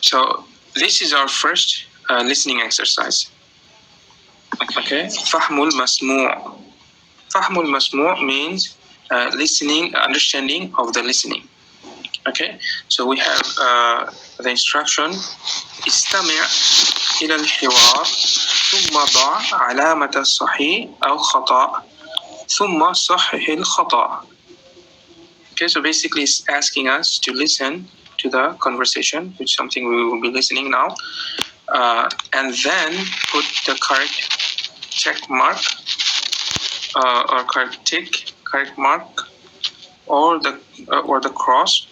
So this is our first listening exercise. Okay, فهم المسموع. فهم المسموع means listening, understanding of the listening. Okay, so we have the instruction استمع إلى الحوار ثم ضع علامة صحيح أو خطأ ثم صحح الخطأ. Okay, so basically it's asking us to listen to the conversation, which is something we will be listening now, and then put the correct check mark or correct tick, correct mark, or the cross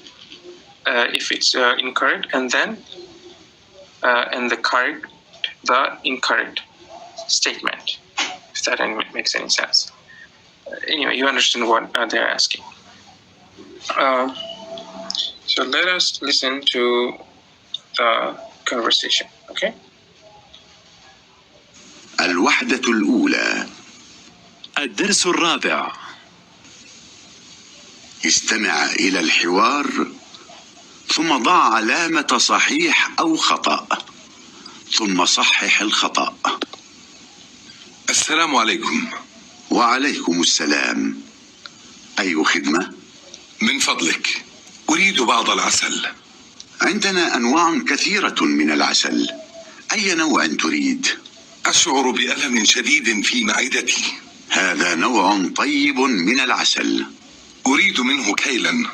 if it's incorrect, and then the incorrect statement, if that makes any sense. Anyway, you understand what they're asking. So let us listen to the conversation, okay? الوحدة الأولى. الدرس الرابع. استمع إلى الحوار ثم ضع علامة صحيح أو خطأ ثم صحح الخطأ. السلام عليكم. وعليكم السلام. أي خدمة؟ من فضلك أريد بعض العسل. عندنا أنواع كثيرة من العسل. أي نوع تريد؟ أشعر بألم شديد في معدتي. هذا نوع طيب من العسل. أريد منه كيلا.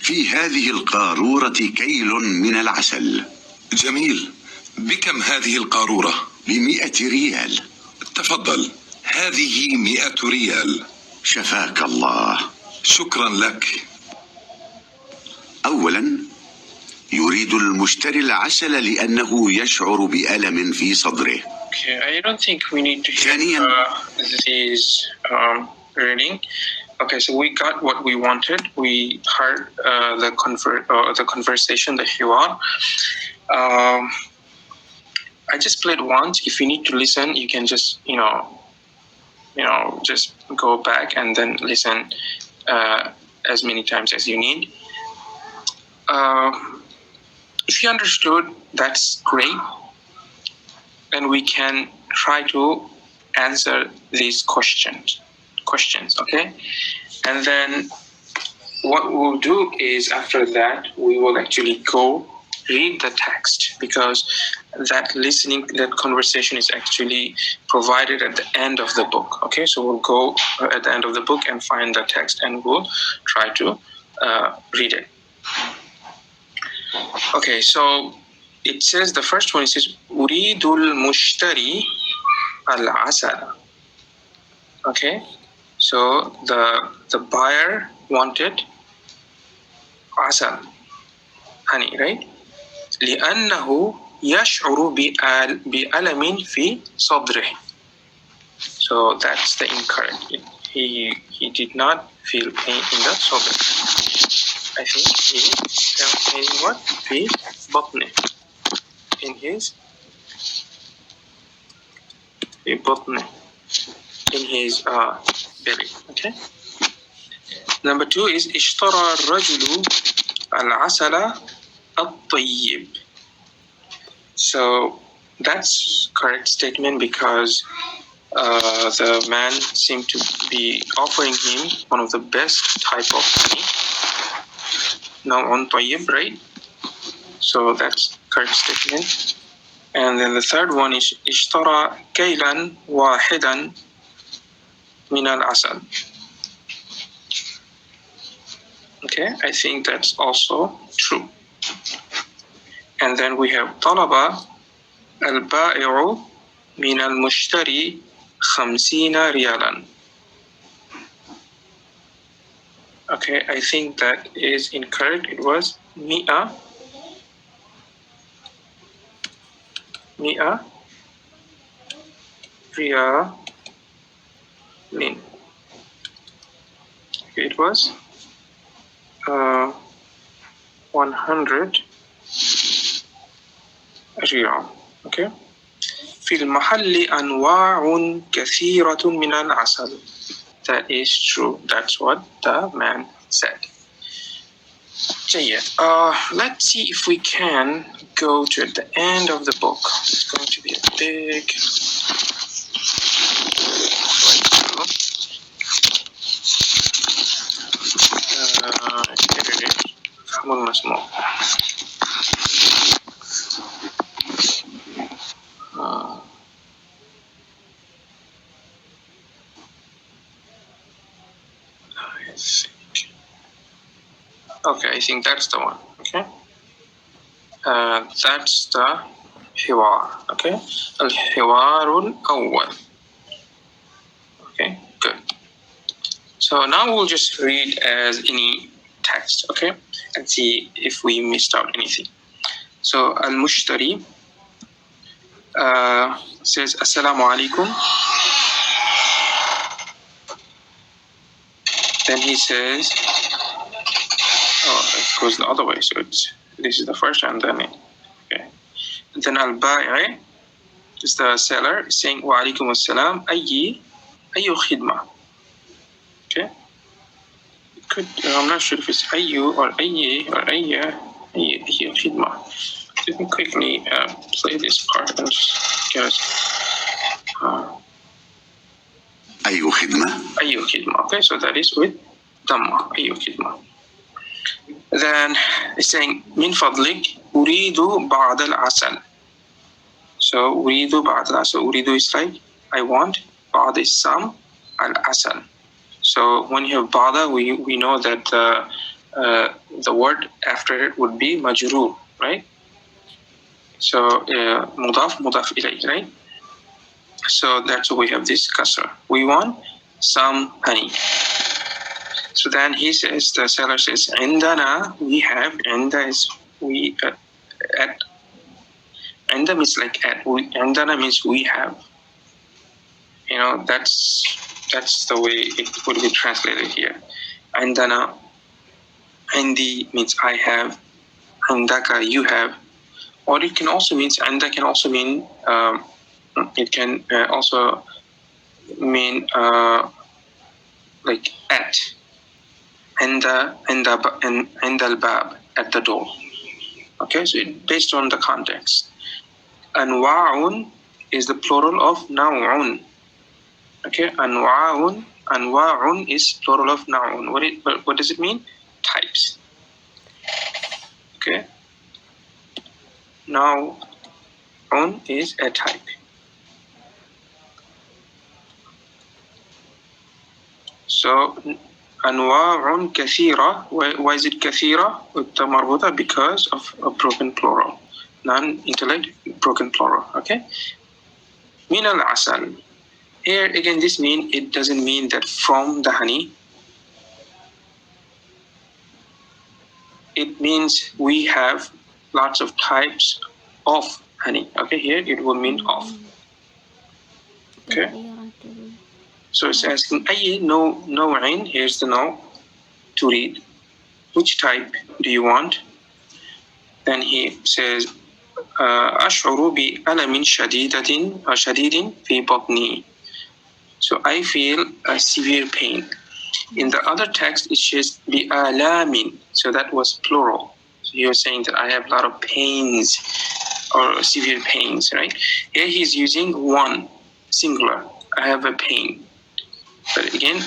في هذه القارورة كيل من العسل. جميل. بكم هذه القارورة؟ ب100 ريال. تفضل، هذه 100 ريال. شفاك الله. شكرا لك. أولا يريد المشتري العسل لأنه يشعر بألم في صدره. Okay, I don't think we need to hear this reading. Okay, so we got what we wanted. We heard the conversation, the hiwar. I just played once. If you need to listen, you can just just go back and then listen as many times as you need. If you understood, that's great. And we can try to answer these questions, okay? And then what we'll do is after that, we will actually go read the text, because that conversation is actually provided at the end of the book, okay? So we'll go at the end of the book and find the text and we'll try to read it. Okay, so it says, the first one, it says, أريد المشتري العسل. Okay, so the buyer wanted عسل, honey, right? لأنه يشعر بألم في صدره. So that's the incorrect. He did not feel pain in the صدر. I think he felt pain what? في بطنه. In his belly. Okay. Number 2 is اشترى الرجل العسل الطيب. So that's correct statement, because the man seemed to be offering him one of the best type of honey. نوع طيب, right? So that's correct statement. And then the third one is اشترى كيلا واحدا من العسل. Okay, I think that's also true. And then we have طلب البائع من المشتري 50 ريالا. Okay, I think that is incorrect. It was 100 ريال. Okay, it was 100 ريال. Okay. في المحل أنواع كثيرة من العسل. That is true. That's what the man said. جيد. Let's see if we can go to the end of the book. It's going to be a big here it is. فهم المسموع. Okay, I think that's the one. Okay, that's the حوار. Okay, الحوار الأول. Okay, good. So now we'll just read as any text, okay, and see if we missed out anything. So al-Mushtari says Assalamu alaikum. Then he says, it goes the other way. So this is the first and then okay. And then al-Ba'i is the seller saying Wa alaikum assalam ayyu khidma. Okay. I'm not sure if it's ayyu or ayyi or ayya khidma. Let me quickly play this part and just get it. أي خدمة. أي خدمة. Okay, so that is with Dhamma. أي خدمة. Then it's saying من فضلك أريد بعض العسل. So أريد بعض العسل. أريد is like I want. بعض is some. العسل. So when you have ba'da, we know that the word after it would be majrur, right? So mudaf ilayh, right? So that's why we have this kasra. We want some honey. So then he says, the seller says, عندنا, we have. عند is we at. عند means like at. عندنا means we have. You know, that's the way it would be translated here. عندنا, عندي means I have. عندك, you have. Or it can also mean, عند can also mean, it can also mean like at. عند الباب, at the door. Okay, so based on the context. أنواع is the plural of نوع. Okay, أنواع is plural of نوع. What does it mean? Types. Okay. نوع is a type. So أنواع كثيرة. Why is it كثيرة with the مربوطة? Because of a broken plural. Non-intellect broken plural. Okay. من العسل. Here again, it doesn't mean that from the honey. It means we have lots of types of honey. Okay, here it will mean of. Okay. So it's asking أي نوع. Here's the no to read. Which type do you want? Then he says أشعر بألم شديد في بطني. So I feel a severe pain. In the other text, it says بألام. So that was plural. So you're saying that I have a lot of pains or severe pains, right? Here he's using one, singular. I have a pain. But again,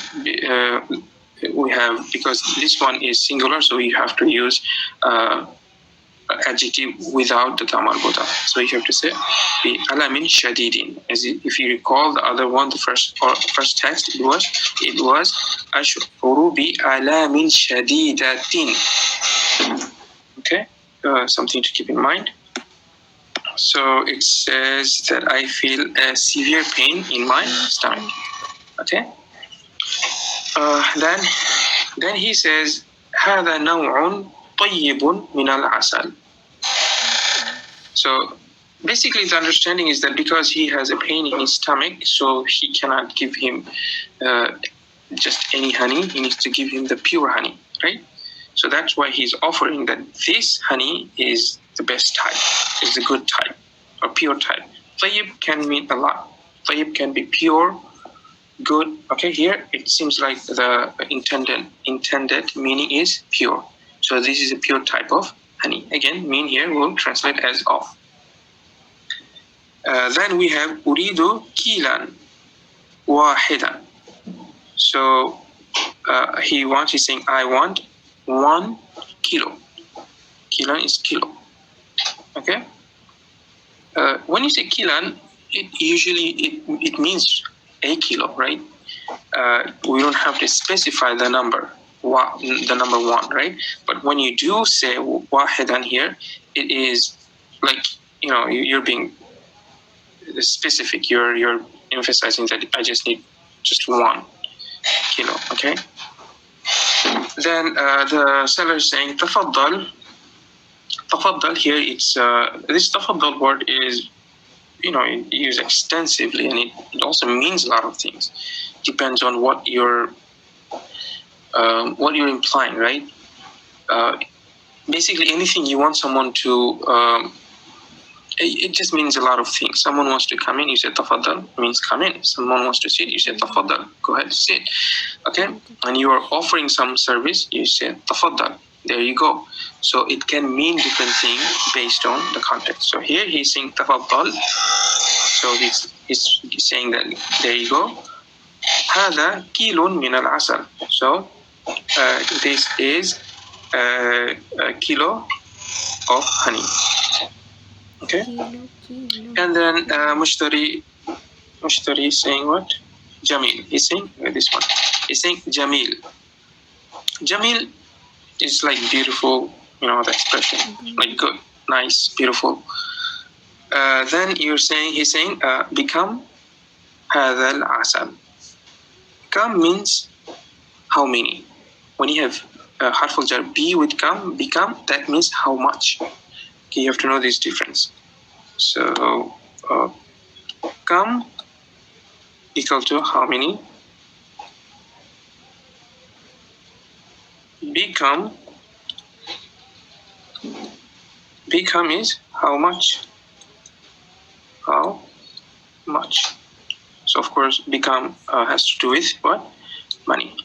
we have, because this one is singular, so you have to use adjective without the ta marbuta. So you have to say بألم شديد. As if you recall the other one, the first text, it was أشعر بألم شديدة. Okay, something to keep in mind. So it says that I feel a severe pain in my stomach. Okay. Then he says هذا نوع طيب من العسل. So basically the understanding is that because he has a pain in his stomach, so he cannot give him just any honey. He needs to give him the pure honey, right? So that's why he's offering that this honey is the best type, is a good type, or pure type. طيب can mean a lot. طيب can be pure, good. Okay, here it seems like the intended meaning is pure. So this is a pure type of honey. Again, mean here will translate as of. Then we have أريد كيلا واحدا. So he's saying I want 1 kilo. Kilan is kilo. Okay. When you say kilan, it means a kilo, right? We don't have to specify the number, the number 1, right? But when you do say wahidan here, it is like, you're being specific. You're emphasizing that I just need just 1 kilo. Okay. Then the seller is saying tafaddal. Tafaddal here, it's this tafaddal word is used extensively, and it also means a lot of things. Depends on what you're implying, right? Basically, anything you want someone to, it just means a lot of things. Someone wants to come in, you say tafaddal, means come in. Someone wants to sit, you say tafaddal, go ahead, sit. Okay, and you are offering some service, you say tafaddal. There you go. So it can mean different things based on the context. So here he's saying tafaddal. So he's saying that there you go. هذا كيلو من العسل. So this is a kilo of honey. Okay. And then mushtari is saying what? Jamil. He's saying this one. He's saying Jamil. Jamil is like beautiful, the expression, like good, nice, beautiful. Then he's saying become هذا العسل. Become means how many. When you have harf al-jar be with become, that means how much. Okay, you have to know this difference. So come equal to how many. Become is how much. How much. So of course become has to do with what? Money.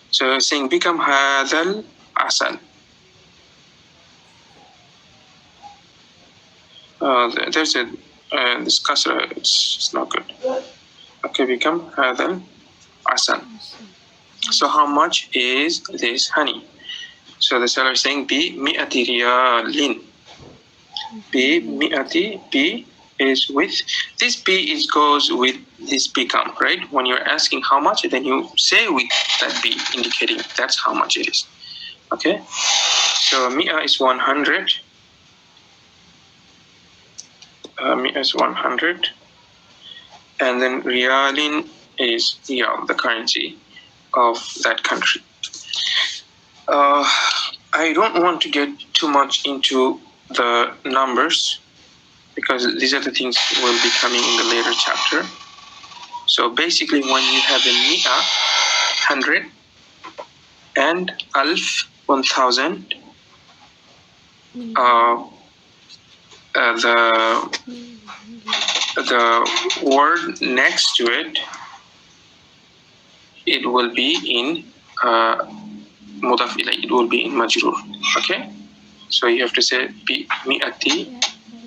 So saying become هذا العسل. There's this kasra, it's not good. Okay, become هذا العسل. So how much is this honey? So the seller is saying بمئة ريال. B is with this B goes with this become, right? When you're asking how much, then you say with that B, indicating that's how much it is. Okay. So mi'a is 100. Mi'a is 100, and then riyalin is riyal, the currency of that country. I don't want to get too much into the numbers because these are the things will be coming in the later chapter. So basically, when you have a mi'a, 100, and alf, 1,000, the word next to it, it will be in mudaf ilay, it will be in majrur. Okay, so you have to say bi mi'ati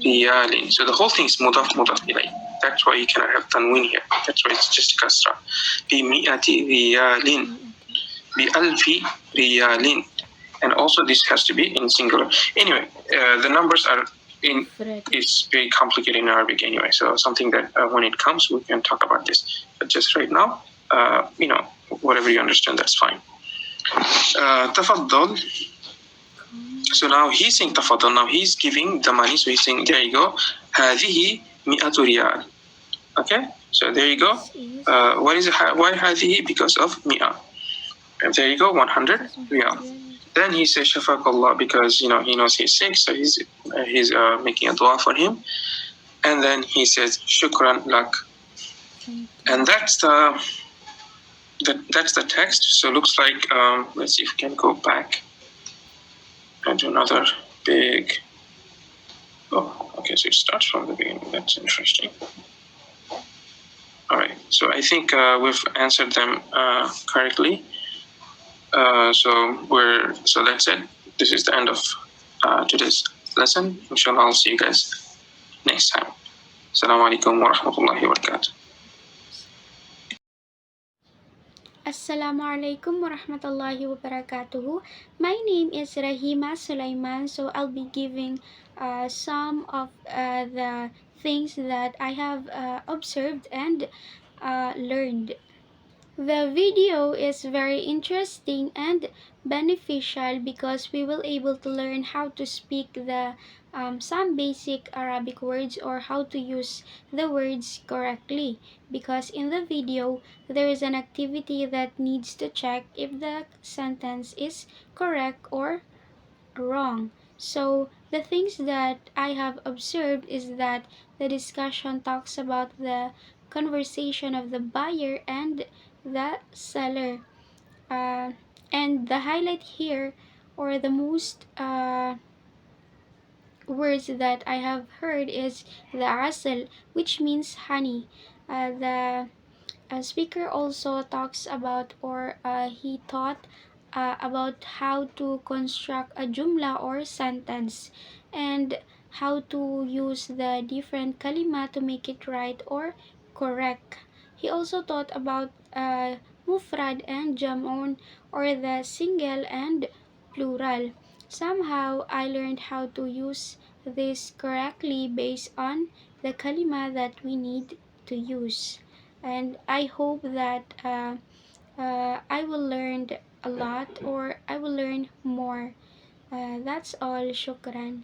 riyalin. So the whole thing is mudaf ilay. That's why you cannot have tanween here. That's why it's just kasra. Bi mi'ati riyalin, bi alfi riyalin, and also this has to be in singular. Anyway, the numbers are in. It's very complicated in Arabic anyway. So something that when it comes, we can talk about this. But just right now, whatever you understand, that's fine. Tafaddal. So now he's saying tafaddal. Now he's giving the money. So he's saying, there you go. هذه 100 ريال. Okay. So there you go. What is it? Why هذه? Because of mi'a. And there you go. 100 riyal. Then he says Shafaqallah because he knows he's sick, so he's making a dua for him. And then he says Shukran lak. And that's the text. So it looks like let's see if we can go back and do another big. Oh, okay. So it starts from the beginning. That's interesting. All right. So I think we've answered them correctly. So that's it. This is the end of today's lesson. Inshallah, I'll see you guys next time. Assalamu alaikum wa rahmatullahi wa barakatuh. Assalamu alaikum warahmatullahi wabarakatuh. My name is Rahima Sulaiman, so I'll be giving some of the things that I have observed and learned. The video is very interesting and beneficial because we will able to learn how to speak the some basic Arabic words or how to use the words correctly, because in the video there is an activity that needs to check if the sentence is correct or wrong. So the things that I have observed is that the discussion talks about the conversation of the buyer and the seller. And the highlight here, or the most words that I have heard, is the asal, which means honey. The speaker also talks about, or he taught about how to construct a jumla or sentence, and how to use the different kalima to make it right or correct. He also taught about mufrad and jam'un, or the single and plural. Somehow I learned how to use this correctly based on the kalima that we need to use, and I hope that I will learn a lot, or I will learn more. That's all. Shukran.